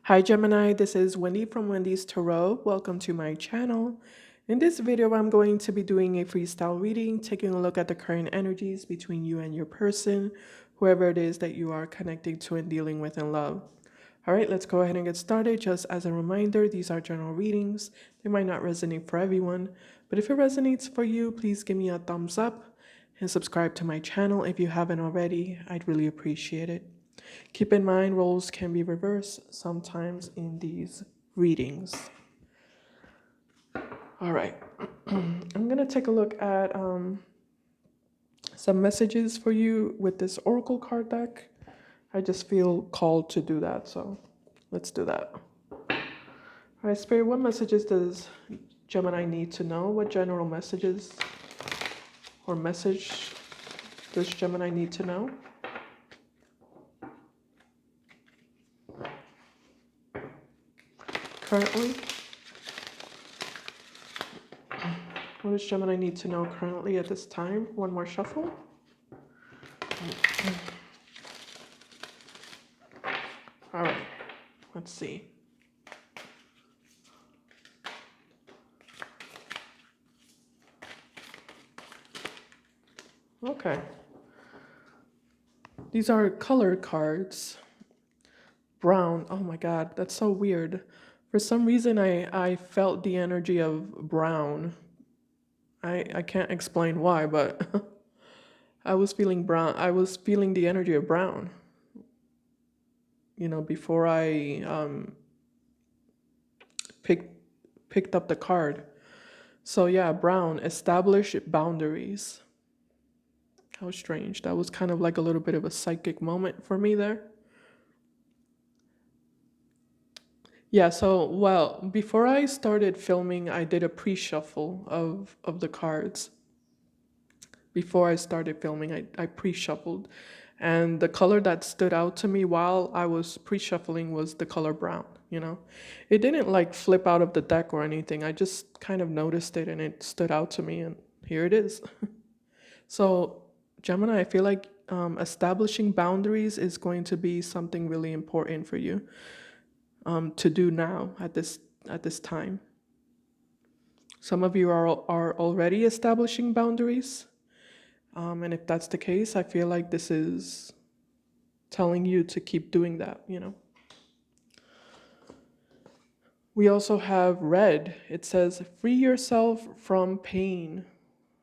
Hi Gemini, this is Wendy from Wendys Tarot. Welcome to my channel. In this video, I'm going to be doing a freestyle reading, taking a look at the current energies between you and your person, whoever it is that you are connecting to and dealing with in love. All right, let's go ahead and get started. Just as a reminder, these are general readings. They might not resonate for everyone, but if it resonates for you, please give me a thumbs up and subscribe to my channel if you haven't already. I'd really appreciate it. Keep in mind, roles can be reversed sometimes in these readings. All right, I'm gonna take a look at some messages for you with this Oracle card deck. I just feel called to do that, so let's do that. All right, Spirit, what messages does Gemini need to know? What general messages or message does Gemini need to know? Currently, what does Gemini need to know currently at this time? One more shuffle. All right, let's see. Okay. These are color cards. Brown. Oh my God, that's so weird. For some reason, I felt the energy of brown. I can't explain why, but I was feeling brown. I was feeling the energy of brown. You know, before I picked up the card. So yeah, brown. Establish boundaries. How strange. That was kind of like a little bit of a psychic moment for me there. Yeah, so well, before I started filming, I did a pre-shuffle of the cards. Before I started filming, I pre-shuffled. And the color that stood out to me while I was pre-shuffling was the color brown, you know. It didn't like flip out of the deck or anything. I just kind of noticed it and it stood out to me and here it is. So, Gemini, I feel like establishing boundaries is going to be something really important for you to do now at this time. Some of you are already establishing boundaries, and if that's the case, I feel like this is telling you to keep doing that. You know. We also have red. It says, "Free yourself from pain.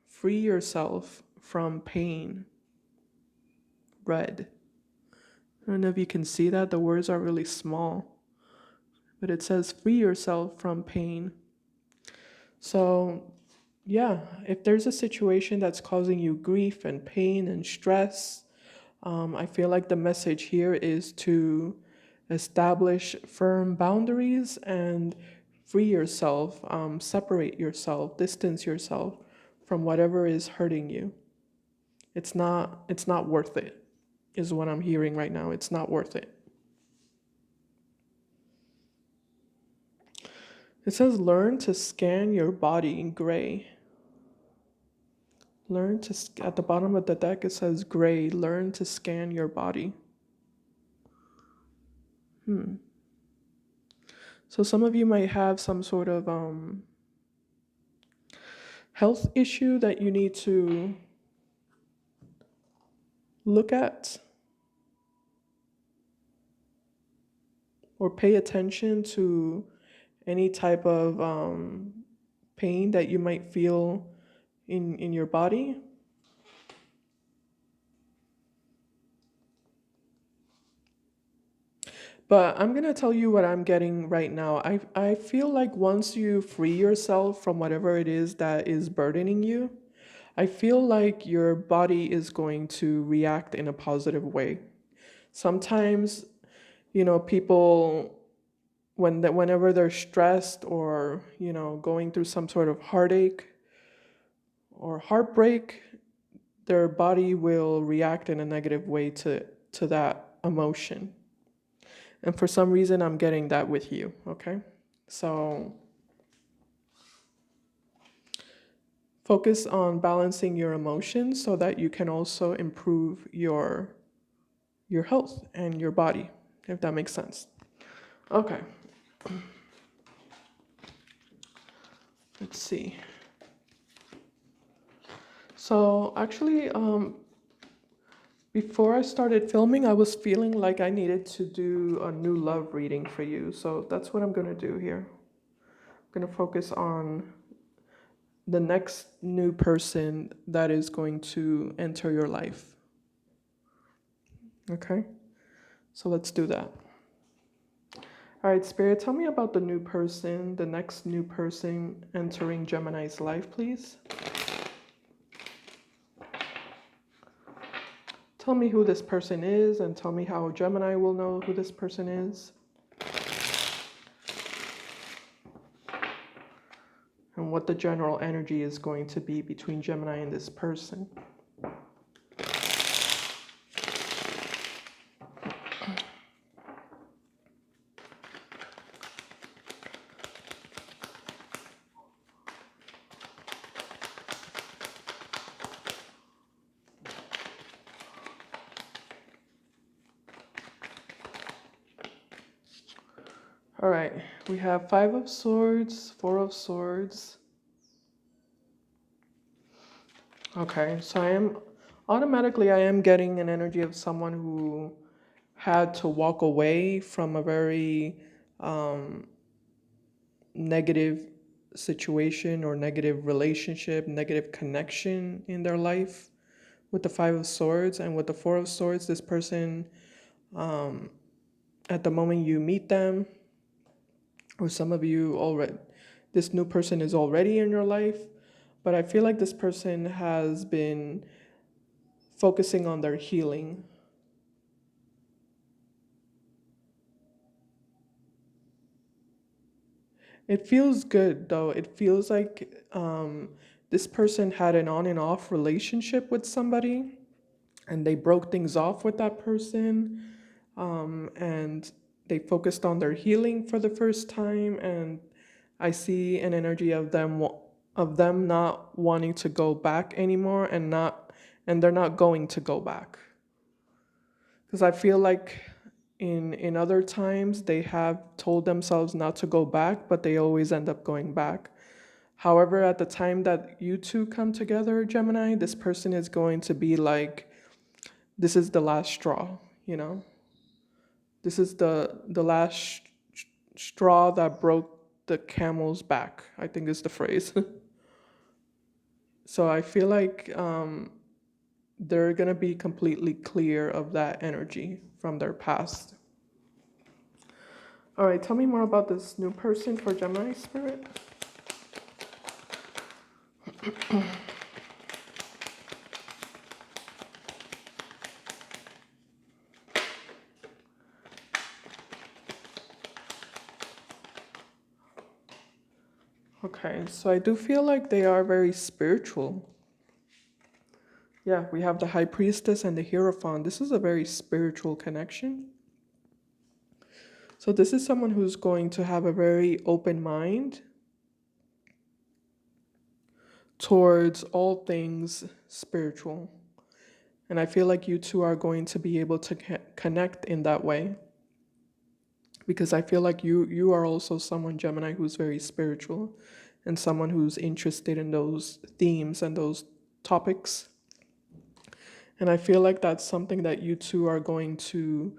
Free yourself from pain." Red. I don't know if you can see that. The words are really small, but it says, "Free yourself from pain." So, yeah, if there's a situation that's causing you grief and pain and stress, I feel like the message here is to establish firm boundaries and free yourself, separate yourself, distance yourself from whatever is hurting you. It's not worth it, is what I'm hearing right now. It's not worth it. It says learn to scan your body in gray. At the bottom of the deck, it says gray. Learn to scan your body. So some of you might have some sort of health issue that you need to look at or pay attention to any type of pain that you might feel in your body. But I'm going to tell you what I'm getting right now. I feel like once you free yourself from whatever it is that is burdening you, I feel like your body is going to react in a positive way. Sometimes, you know, people whenever they're stressed or, you know, going through some sort of heartache or heartbreak, their body will react in a negative way to that emotion. And for some reason, I'm getting that with you, okay? So focus on balancing your emotions so that you can also improve your health and your body, if that makes sense. Okay, let's see. So actually, before I started filming, I was feeling like I needed to do a new love reading for you. So that's what I'm gonna do here. I'm gonna focus on the next new person that is going to enter your life. Okay, so let's do that. All right, Spirit, tell me about the new person, the next new person entering Gemini's life, please. Tell me who this person is and tell me how Gemini will know who this person is. And what the general energy is going to be between Gemini and this person. All right, we have Five of Swords, Four of Swords. Okay, so I am getting an energy of someone who had to walk away from a very negative situation or negative relationship, negative connection in their life with the Five of Swords. And with the Four of Swords, this person, at the moment you meet them, or some of you already, this new person is already in your life, but I feel like this person has been focusing on their healing. It feels good though. It feels like this person had an on and off relationship with somebody and they broke things off with that person, and they focused on their healing for the first time. And I see an energy of them not wanting to go back anymore, and they're not going to go back, because I feel like in other times they have told themselves not to go back, but they always end up going back. However, at the time that you two come together, Gemini, this person is going to be like, this is the last straw, you know? This is the last straw that broke the camel's back, I think is the phrase. So I feel like they're going to be completely clear of that energy from their past. All right, tell me more about this new person for Gemini, Spirit. Okay, so I do feel like they are very spiritual. Yeah, we have the High Priestess and the Hierophant. This is a very spiritual connection. So this is someone who's going to have a very open mind towards all things spiritual. And I feel like you two are going to be able to connect in that way. Because I feel like you are also someone, Gemini, who's very spiritual and someone who's interested in those themes and those topics. And I feel like that's something that you two are going to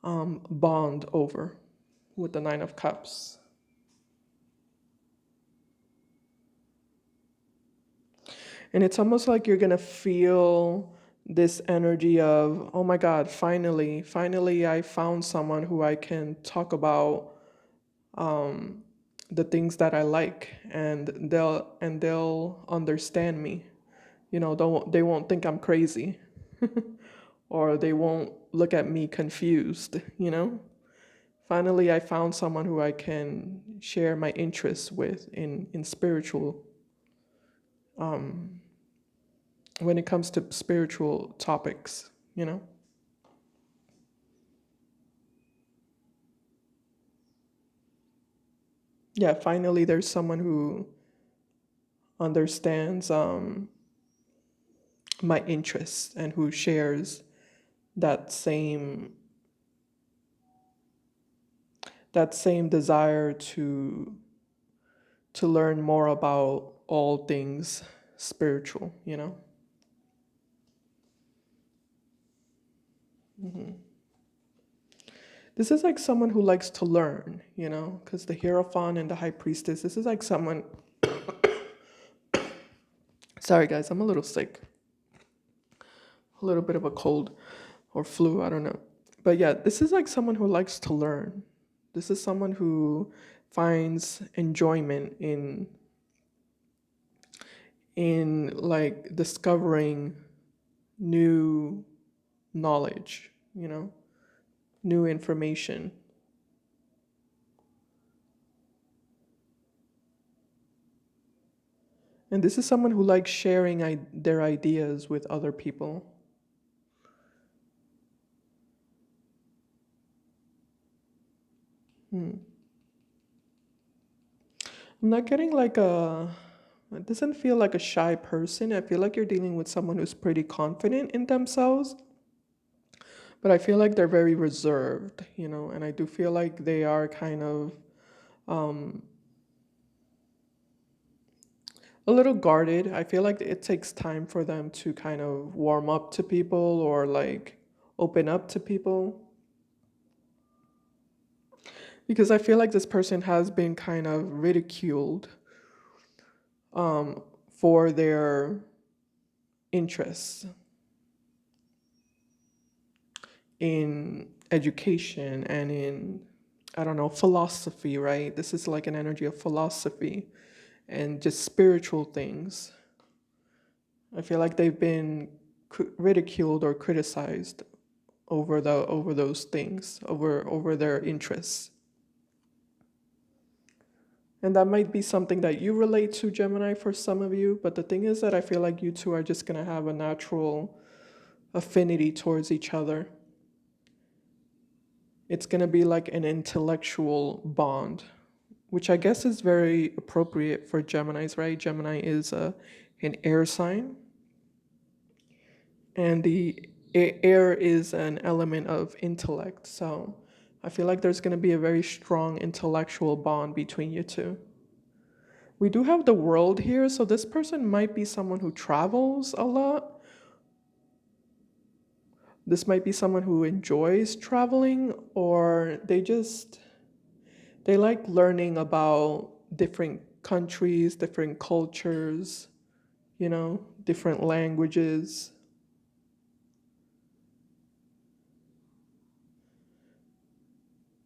bond over with the Nine of Cups. And it's almost like you're going to feel this energy of, oh my God, finally I found someone who I can talk about the things that I like, and they'll understand me. You know, they won't think I'm crazy or they won't look at me confused, you know? Finally, I found someone who I can share my interests with in spiritual, when it comes to spiritual topics, you know? Yeah, finally, there's someone who understands my interests and who shares that same that same desire to learn more about all things spiritual, you know? This is like someone who likes to learn, you know, because the Hierophant and the High Priestess, this is like someone. Sorry, guys, I'm a little sick. A little bit of a cold or flu, I don't know. But yeah, this is like someone who likes to learn. This is someone who finds enjoyment in like discovering new knowledge, you know, new information. And this is someone who likes sharing their ideas with other people. I'm not getting like it doesn't feel like a shy person. I feel like you're dealing with someone who's pretty confident in themselves, but I feel like they're very reserved, you know, and I do feel like they are kind of a little guarded. I feel like it takes time for them to kind of warm up to people or like open up to people because I feel like this person has been kind of ridiculed for their interests in education and in, I don't know, philosophy, right? This is like an energy of philosophy and just spiritual things. I feel like they've been ridiculed or criticized over those things, over their interests. And that might be something that you relate to, Gemini, for some of you. But the thing is that I feel like you two are just going to have a natural affinity towards each other. It's going to be like an intellectual bond, which I guess is very appropriate for Geminis, right? Gemini is an air sign, and the air is an element of intellect. So I feel like there's going to be a very strong intellectual bond between you two. We do have the world here, so this person might be someone who travels a lot. This might be someone who enjoys traveling, or they like learning about different countries, different cultures, you know, different languages.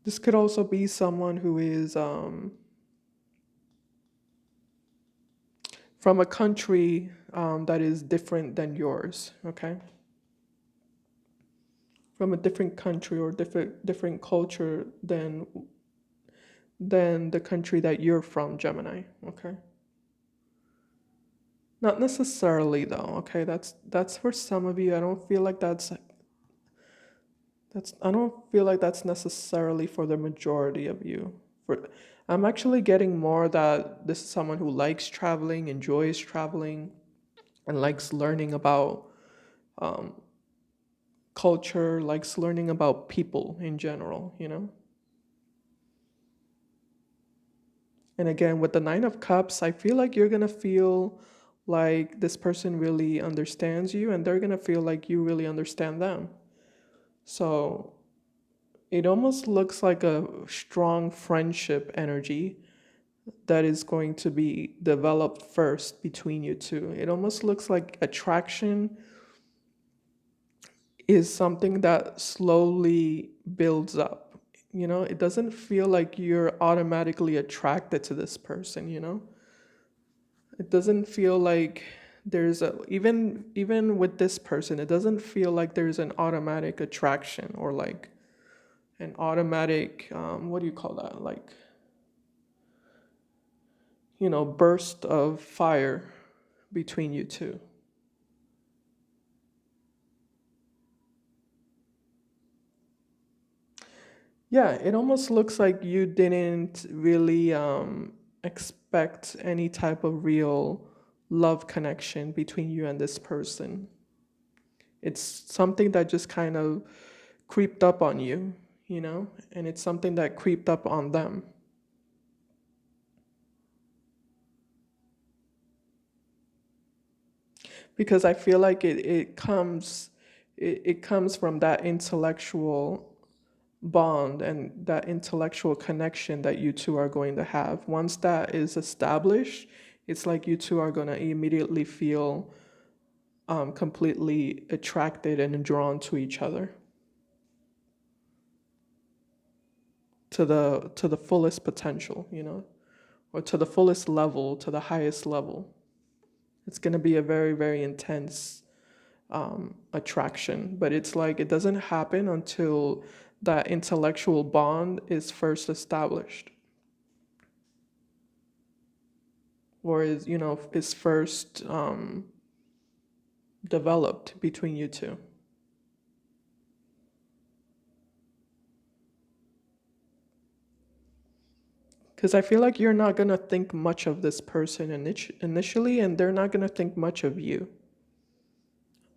This could also be someone who is from a country that is different than yours, okay? From a different country or different culture than the country that you're from, Gemini, okay? Not necessarily though, okay? That's for some of you. I don't feel like I don't feel like that's necessarily for the majority of you. For I'm actually getting more that this is someone who likes traveling, enjoys traveling, and likes learning about culture, likes learning about people in general, you know? And again, with the Nine of Cups, I feel like you're gonna feel like this person really understands you, and they're gonna feel like you really understand them. So it almost looks like a strong friendship energy that is going to be developed first between you two. It almost looks like attraction is something that slowly builds up. You know, it doesn't feel like you're automatically attracted to this person, you know? It doesn't feel like there's a even with this person, it doesn't feel like there's an automatic attraction or like an automatic what do you call that? Like, you know, burst of fire between you two. Yeah, it almost looks like you didn't really expect any type of real love connection between you and this person. It's something that just kind of creeped up on you, you know, and it's something that creeped up on them. Because I feel like it comes from that intellectual bond and that intellectual connection that you two are going to have. Once that is established, it's like you two are going to immediately feel completely attracted and drawn to each other to the fullest potential, you know, or to the fullest level, to the highest level. It's going to be a very, very intense attraction, but it's like it doesn't happen until that intellectual bond is first established, or is, you know, is first developed between you two. Because I feel like you're not going to think much of this person initially, and they're not going to think much of you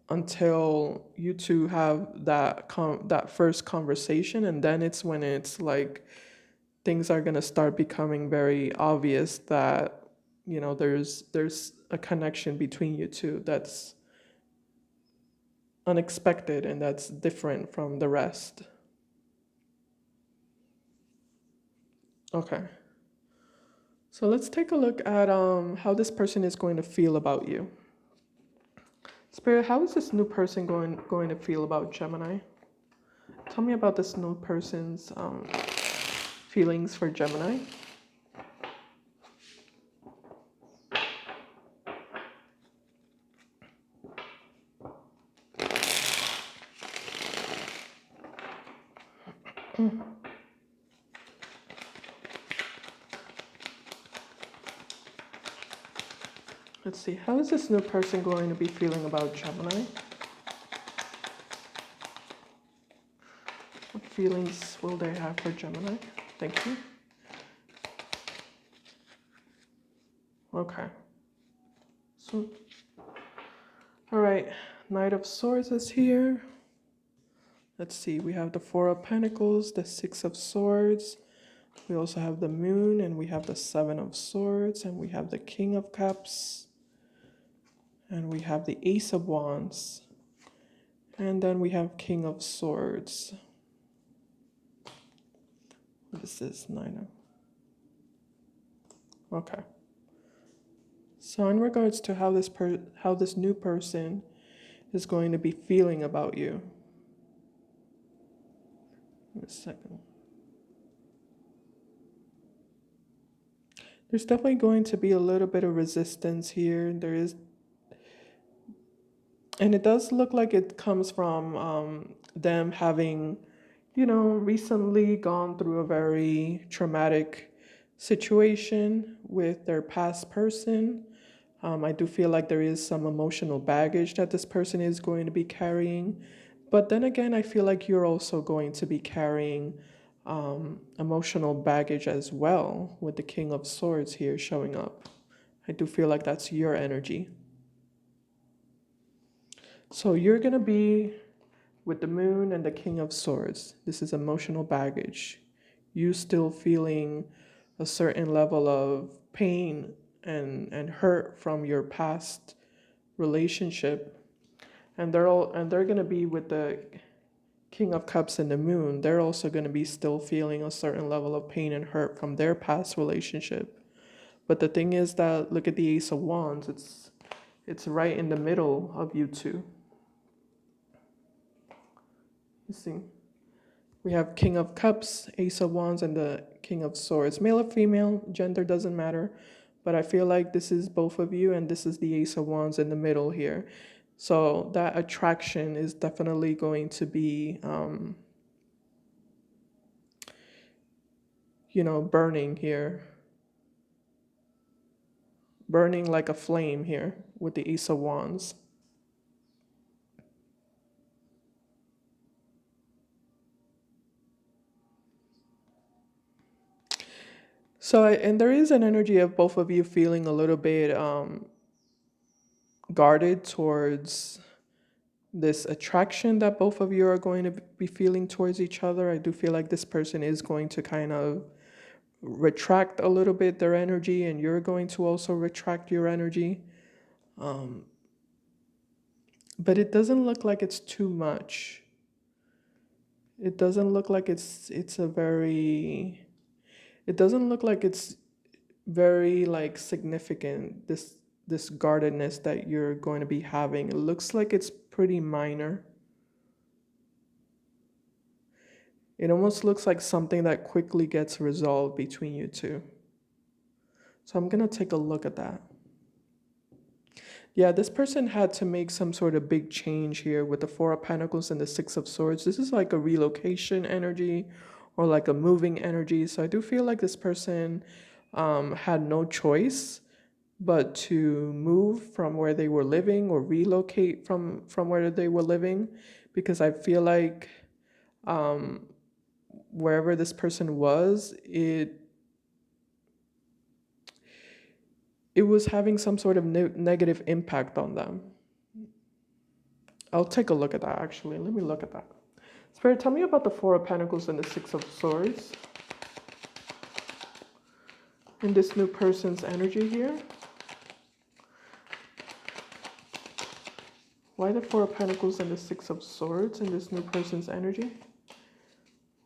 until you two have that first conversation, and then it's when it's like things are going to start becoming very obvious that, you know, there's a connection between you two that's unexpected and that's different from the rest. Okay. So let's take a look at how this person is going to feel about you. Spirit, how is this new person going to feel about Gemini? Tell me about this new person's feelings for Gemini. Let's see, how is this new person going to be feeling about Gemini? What feelings will they have for Gemini? Thank you. Okay. So, all right, Knight of Swords is here. Let's see, we have the Four of Pentacles, the Six of Swords. We also have the Moon, and we have the Seven of Swords, and we have the King of Cups, and we have the Ace of Wands, and then we have King of Swords. This is nine of... Okay. So in regards to how this new person is going to be feeling about you. In a second. There's definitely going to be a little bit of resistance here. There is, and it does look like it comes from them having, you know, recently gone through a very traumatic situation with their past person. I do feel like there is some emotional baggage that this person is going to be carrying. But then again, I feel like you're also going to be carrying emotional baggage as well with the King of Swords here showing up. I do feel like that's your energy. So you're going to be with the Moon and the King of Swords. This is emotional baggage. You still feeling a certain level of pain and hurt from your past relationship. And they're going to be with the King of Cups and the Moon. They're also going to be still feeling a certain level of pain and hurt from their past relationship. But the thing is that, look at the Ace of Wands. It's right in the middle of you two. You see, we have King of Cups, Ace of Wands, and the King of Swords. Male or female, gender doesn't matter. But I feel like this is both of you, and this is the Ace of Wands in the middle here. So that attraction is definitely going to be, you know, burning here. Burning like a flame here with the Ace of Wands. So, and there is an energy of both of you feeling a little bit guarded towards this attraction that both of you are going to be feeling towards each other. I do feel like this person is going to kind of retract a little bit their energy, and you're going to also retract your energy. But it doesn't look like it's too much. It doesn't look like it's a very, it doesn't look like it's very like significant, this guardedness that you're going to be having. It looks like it's pretty minor. It almost looks like something that quickly gets resolved between you two. So I'm going to take a look at that. Yeah, this person had to make some sort of big change here with the Four of Pentacles and the Six of Swords. This is like a relocation energy or like a moving energy. So I do feel like this person had no choice but to move from where they were living or relocate from where they were living, because I feel like wherever this person was, it was having some sort of negative impact on them. I'll take a look at that, actually. Let me look at that. Spirit, tell me about the Four of Pentacles and the Six of Swords in this new person's energy here. Why the Four of Pentacles and the Six of Swords in this new person's energy?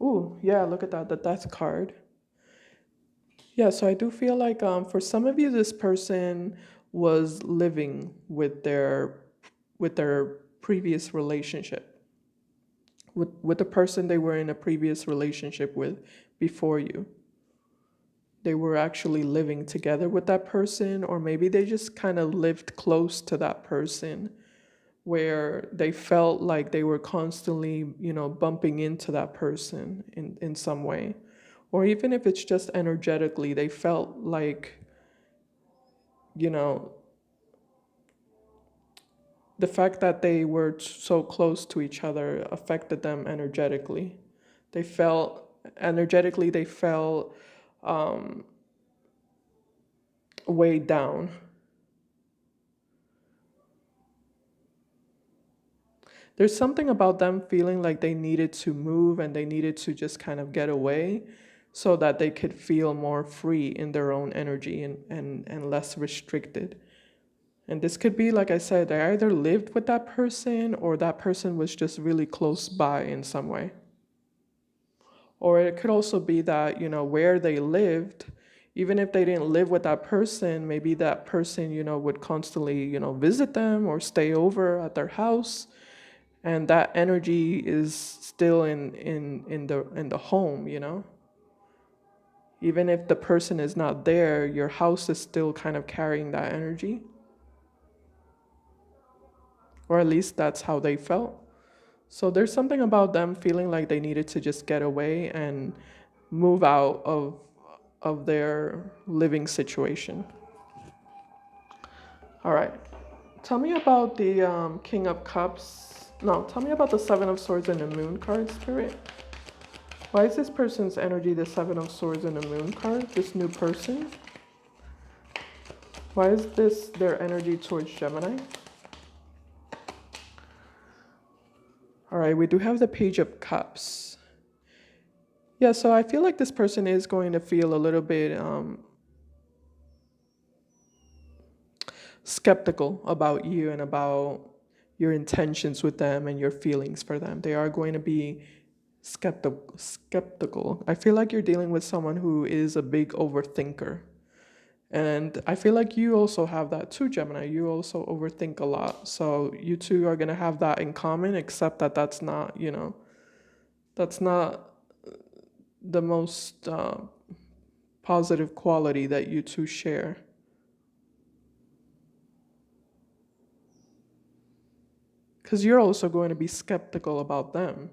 Ooh, yeah, look at that, the Death card. Yeah, so I do feel like for some of you, this person was living with their previous relationship, with the person they were in a previous relationship with before you. They were actually living together with that person, or maybe they just kind of lived close to that person where they felt like they were constantly, bumping into that person in some way. Or even if it's just energetically, they felt like, you know, the fact that they were so close to each other affected them energetically. They felt energetically, they felt weighed down. There's something about them feeling like they needed to move and they needed to just kind of get away so that they could feel more free in their own energy and less restricted. And this could be, like I said, they either lived with that person or that person was just really close by in some way. Or it could also be that, where they lived, even if they didn't live with that person, maybe that person, would constantly, visit them or stay over at their house. And that energy is still in the home, Even if the person is not there, your house is still kind of carrying that energy. Or at least that's how they felt. So there's something about them feeling like they needed to just get away and move out of their living situation. All right. Tell me about the King of Cups. No, tell me about the Seven of Swords and the Moon card, Spirit. Why is this person's energy the Seven of Swords and the Moon card? This new person? Why is this their energy towards Gemini? All right, we do have the Page of Cups. Yeah, so I feel like this person is going to feel a little bit skeptical about you and about your intentions with them and your feelings for them. They are going to be skeptical. I feel like you're dealing with someone who is a big overthinker. And I feel like you also have that too, Gemini. You also overthink a lot. So you two are going to have that in common, except that that's not, that's not the most positive quality that you two share. Because you're also going to be skeptical about them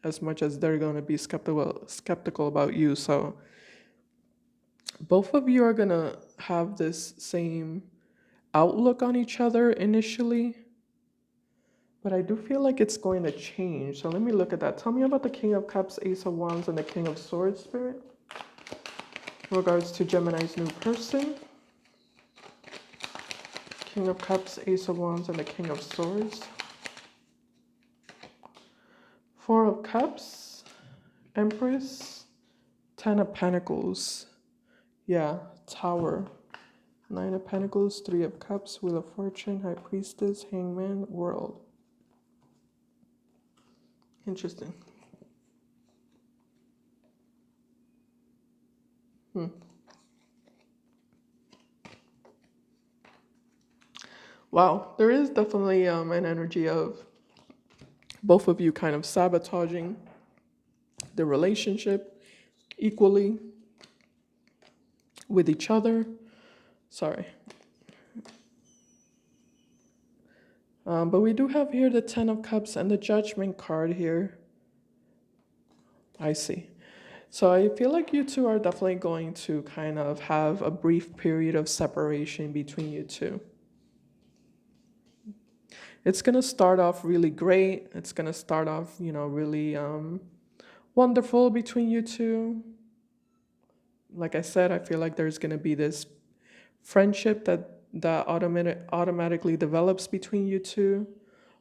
as much as they're going to be skeptical about you. So both of you are going to have this same outlook on each other initially, but I do feel like it's going to change. So let me look at that. Tell me about the King of Cups, Ace of Wands, and the King of Swords, Spirit, in regards to Gemini's new person. King of Cups, Ace of Wands, and the King of Swords. Four of Cups, Empress, Ten of Pentacles. Yeah, Tower. Nine of Pentacles, Three of Cups, Wheel of Fortune, High Priestess, Hangman, World. Interesting. Wow, there is definitely an energy of both of you kind of sabotaging the relationship equally with each other. Sorry. But we do have here the Ten of Cups and the Judgment card here. I see. So I feel like you two are definitely going to kind of have a brief period of separation between you two. It's going to start off really great. It's going to start off, really wonderful between you two. Like I said, I feel like there's going to be this friendship that automatically develops between you two.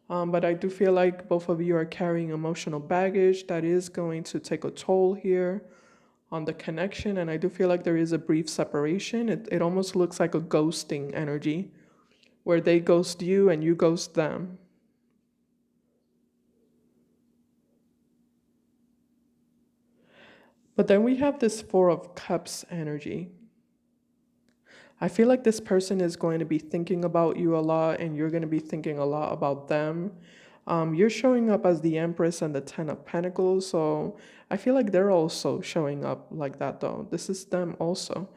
But I do feel like both of you are carrying emotional baggage that is going to take a toll here on the connection. And I do feel like there is a brief separation. It almost looks like a ghosting energy where they ghost you and you ghost them. But then we have this Four of Cups energy. I feel like this person is going to be thinking about you a lot and you're going to be thinking a lot about them. You're showing up as the Empress and the Ten of Pentacles, so I feel like they're also showing up like that though. This is them also.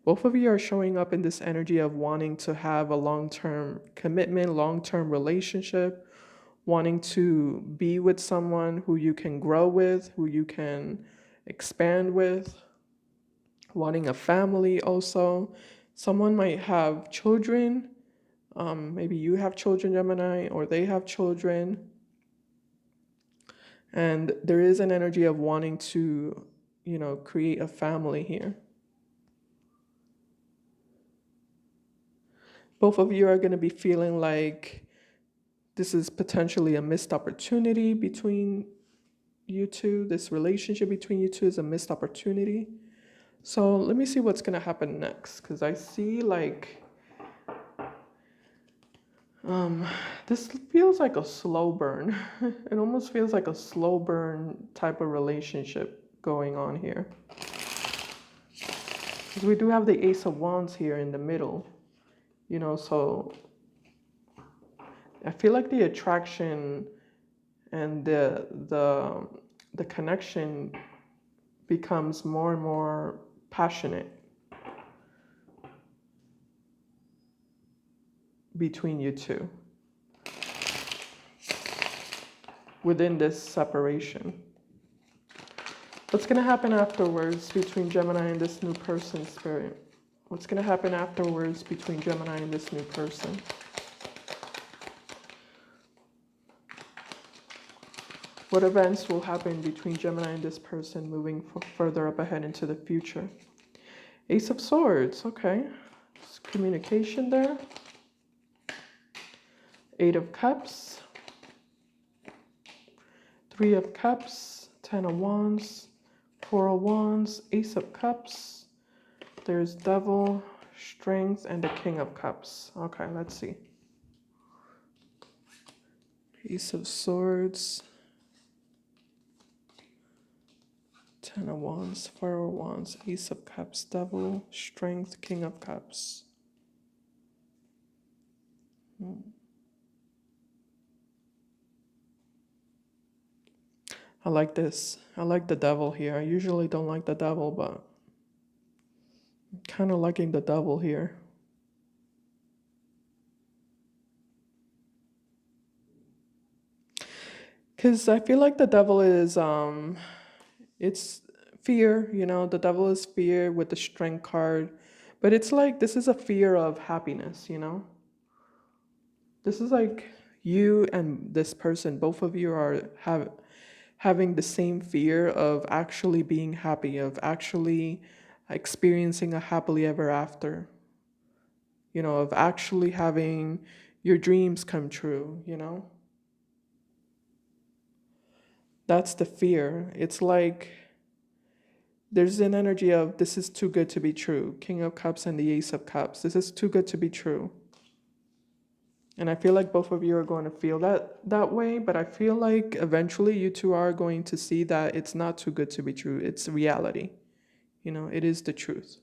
Both of you are showing up in this energy of wanting to have a long-term commitment, long-term relationship, wanting to be with someone who you can grow with, who you can expand with, wanting a family also. Someone might have children. Maybe you have children, Gemini, or they have children. And there is an energy of wanting to, create a family here. Both of you are going to be feeling like this is potentially a missed opportunity between you two. This relationship between you two is a missed opportunity. So let me see what's going to happen next, because I see like this feels like a slow burn. It almost feels like a slow burn type of relationship going on here. Because we do have the Ace of Wands here in the middle, so I feel like the attraction and the connection becomes more and more passionate between you two within this separation. What's going to happen afterwards between Gemini and this new person, Spirit? What's going to happen afterwards between Gemini and this new person? What events will happen between Gemini and this person moving further up ahead into the future? Ace of Swords, okay. There's communication there. Eight of Cups. Three of Cups. Ten of Wands. Four of Wands. Ace of Cups. There's Devil, Strength, and the King of Cups. Okay, let's see. Ace of Swords. Ten of Wands, Four of Wands, Ace of Cups, Devil, Strength, King of Cups. I like this. I like the Devil here. I usually don't like the Devil, but I'm kind of liking the Devil here. Because I feel like the Devil is, it's fear, the Devil is fear with the Strength card. But it's like, this is a fear of happiness, This is like you and this person, both of you are having the same fear of actually being happy, of actually experiencing a happily ever after, of actually having your dreams come true, That's the fear. It's like there's an energy of this is too good to be true. King of Cups and the Ace of Cups. This is too good to be true. And I feel like both of you are going to feel that way, but I feel like eventually you two are going to see that it's not too good to be true. It's reality. It is the truth.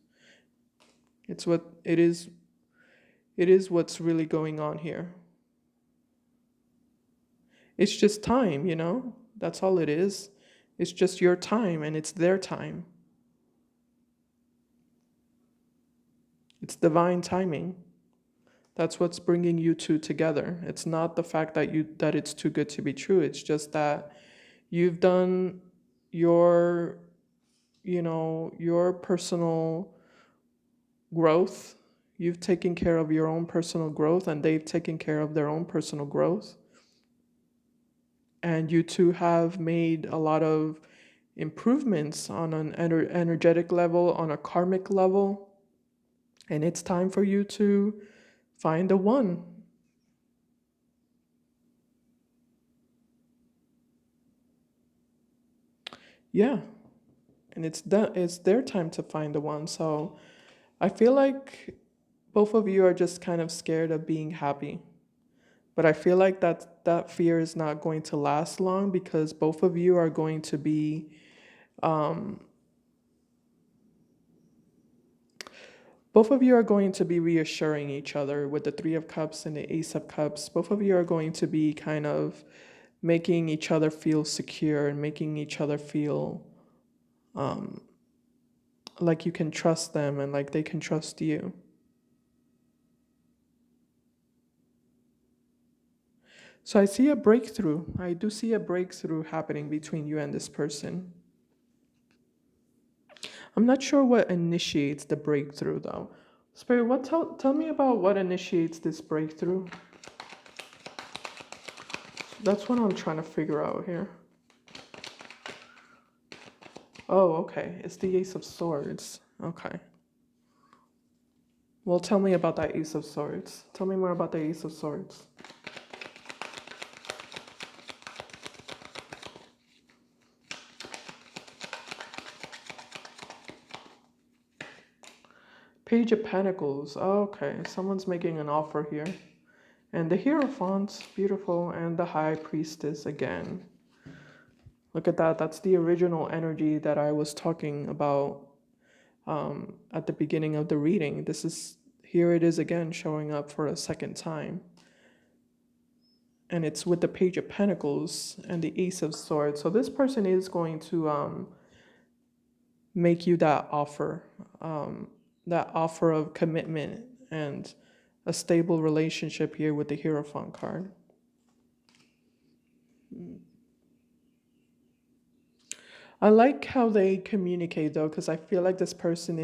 It's what it is what's really going on here. It's just time. That's all it is. It's just your time and it's their time. It's divine timing. That's what's bringing you two together. It's not the fact that it's too good to be true. It's just that you've done your your personal growth. You've taken care of your own personal growth and they've taken care of their own personal growth. And you two have made a lot of improvements on an energetic level, on a karmic level. And it's time for you to find the one. Yeah. And it's their time to find the one. So I feel like both of you are just kind of scared of being happy. But I feel like that fear is not going to last long because both of you are going to be reassuring each other with the Three of Cups and the Ace of Cups. Both of you are going to be kind of making each other feel secure and making each other feel like you can trust them and like they can trust you. So I see a breakthrough. I do see a breakthrough happening between you and this person. I'm not sure what initiates the breakthrough though. Spirit, tell me about what initiates this breakthrough. That's what I'm trying to figure out here. Oh, okay. It's the Ace of Swords. Okay. Well, tell me about that Ace of Swords. Tell me more about the Ace of Swords. Page of Pentacles. Oh, okay. Someone's making an offer here. And the Hierophant, beautiful, and the High Priestess again. Look at that. That's the original energy that I was talking about at the beginning of the reading. Here it is again showing up for a second time. And it's with the Page of Pentacles and the Ace of Swords. So this person is going to make you that offer of commitment and a stable relationship here with the Hierophant card. I like how they communicate though, because I feel like this person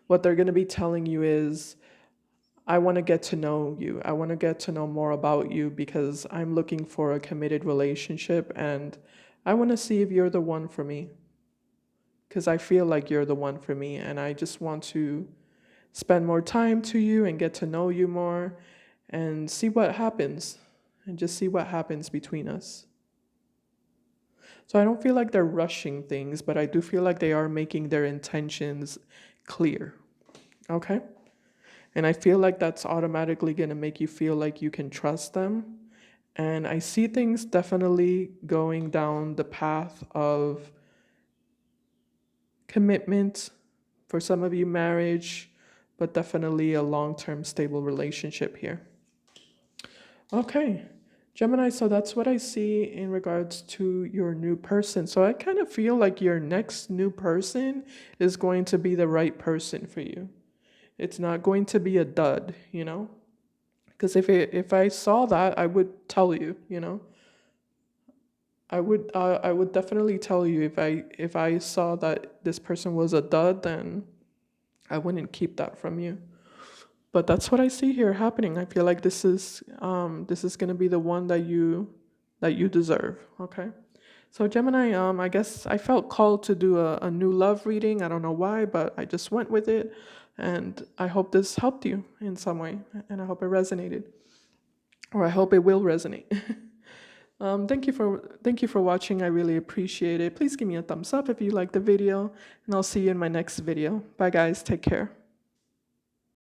what they're going to be telling you is, I want to get to know you. I want to get to know more about you because I'm looking for a committed relationship and I want to see if you're the one for me. Because I feel like you're the one for me and I just want to spend more time to you and get to know you more and see what happens and just see what happens between us. So I don't feel like they're rushing things, but I do feel like they are making their intentions clear. Okay? And I feel like that's automatically going to make you feel like you can trust them. And I see things definitely going down the path of commitment, for some of you, marriage, but definitely a long term stable relationship here. Okay. Gemini, so that's what I see in regards to your new person. So I kind of feel like your next new person is going to be the right person for you. It's not going to be a dud. Because if I saw that, I would tell you. I would definitely tell you if I saw that this person was a dud, then I wouldn't keep that from you. But that's what I see here happening. I feel like this is gonna be the one that you deserve. Okay. So Gemini, I guess I felt called to do a new love reading. I don't know why, but I just went with it. And I hope this helped you in some way. And I hope it resonated. Or I hope it will resonate. Thank you for watching. I really appreciate it. Please give me a thumbs up if you like the video, and I'll see you in my next video. Bye guys, take care.